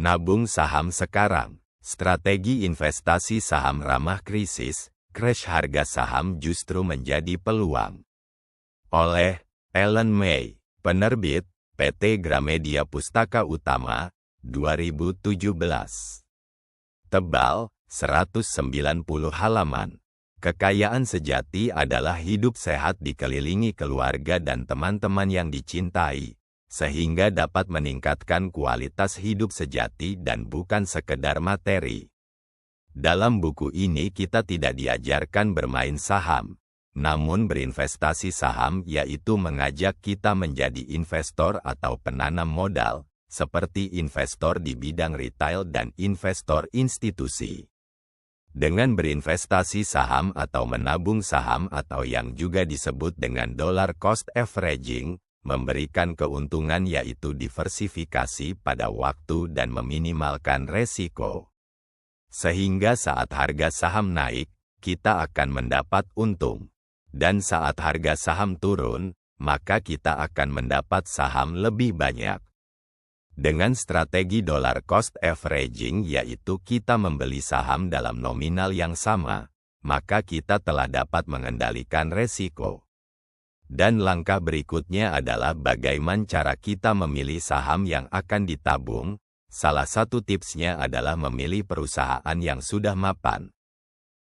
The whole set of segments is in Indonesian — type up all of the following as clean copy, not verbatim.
Nabung saham sekarang, strategi investasi saham ramah krisis, crash harga saham justru menjadi peluang. Oleh Ellen May, penerbit, PT Gramedia Pustaka Utama, 2017. Tebal, 190 halaman. Kekayaan sejati adalah hidup sehat dikelilingi keluarga dan teman-teman yang dicintai, sehingga dapat meningkatkan kualitas hidup sejati dan bukan sekedar materi. Dalam buku ini kita tidak diajarkan bermain saham, namun berinvestasi saham yaitu mengajak kita menjadi investor atau penanam modal, seperti investor di bidang retail dan investor institusi. Dengan berinvestasi saham atau menabung saham atau yang juga disebut dengan dollar cost averaging, memberikan keuntungan yaitu diversifikasi pada waktu dan meminimalkan resiko. Sehingga saat harga saham naik, kita akan mendapat untung. Dan saat harga saham turun, maka kita akan mendapat saham lebih banyak. Dengan strategi dollar cost averaging yaitu kita membeli saham dalam nominal yang sama, maka kita telah dapat mengendalikan resiko. Dan langkah berikutnya adalah bagaimana cara kita memilih saham yang akan ditabung. Salah satu tipsnya adalah memilih perusahaan yang sudah mapan.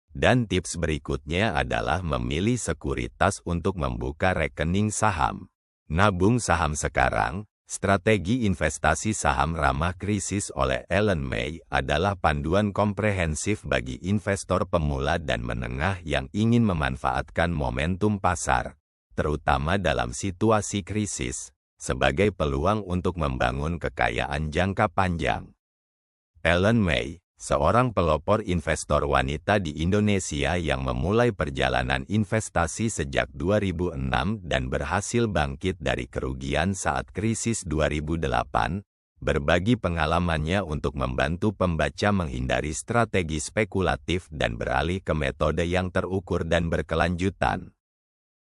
Dan tips berikutnya adalah memilih sekuritas untuk membuka rekening saham. Nabung saham sekarang. Strategi investasi saham ramah krisis oleh Ellen May adalah panduan komprehensif bagi investor pemula dan menengah yang ingin memanfaatkan momentum pasar, terutama dalam situasi krisis, sebagai peluang untuk membangun kekayaan jangka panjang. Ellen May, seorang pelopor investor wanita di Indonesia yang memulai perjalanan investasi sejak 2006 dan berhasil bangkit dari kerugian saat krisis 2008, berbagi pengalamannya untuk membantu pembaca menghindari strategi spekulatif dan beralih ke metode yang terukur dan berkelanjutan.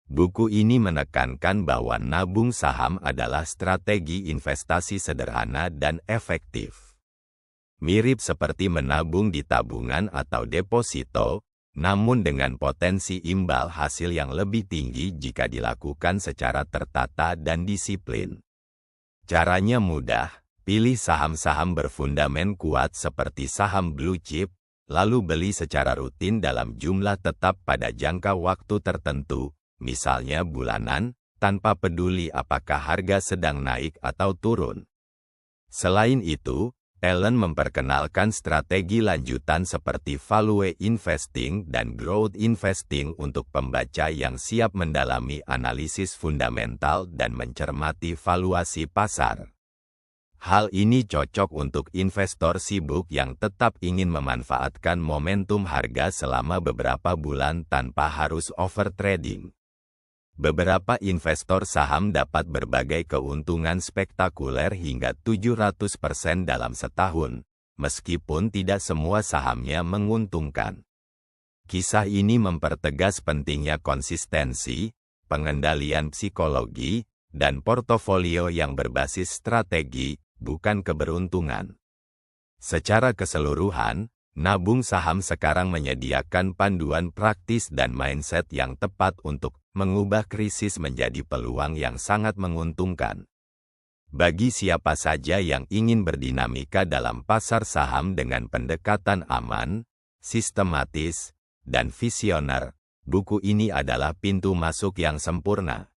Buku ini menekankan bahwa nabung saham adalah strategi investasi sederhana dan efektif. Mirip seperti menabung di tabungan atau deposito, namun dengan potensi imbal hasil yang lebih tinggi jika dilakukan secara tertata dan disiplin. Caranya mudah, pilih saham-saham berfundament kuat seperti saham blue chip, lalu beli secara rutin dalam jumlah tetap pada jangka waktu tertentu, misalnya bulanan, tanpa peduli apakah harga sedang naik atau turun. Selain itu, Ellen memperkenalkan strategi lanjutan seperti value investing dan growth investing untuk pembaca yang siap mendalami analisis fundamental dan mencermati valuasi pasar. Hal ini cocok untuk investor sibuk yang tetap ingin memanfaatkan momentum harga selama beberapa bulan tanpa harus overtrading. Beberapa investor saham dapat berbagai keuntungan spektakuler hingga 700% dalam setahun, meskipun tidak semua sahamnya menguntungkan. Kisah ini mempertegas pentingnya konsistensi, pengendalian psikologi, dan portofolio yang berbasis strategi, bukan keberuntungan. Secara keseluruhan, nabung saham sekarang menyediakan panduan praktis dan mindset yang tepat untuk mengubah krisis menjadi peluang yang sangat menguntungkan. Bagi siapa saja yang ingin berdinamika dalam pasar saham dengan pendekatan aman, sistematis, dan visioner, buku ini adalah pintu masuk yang sempurna.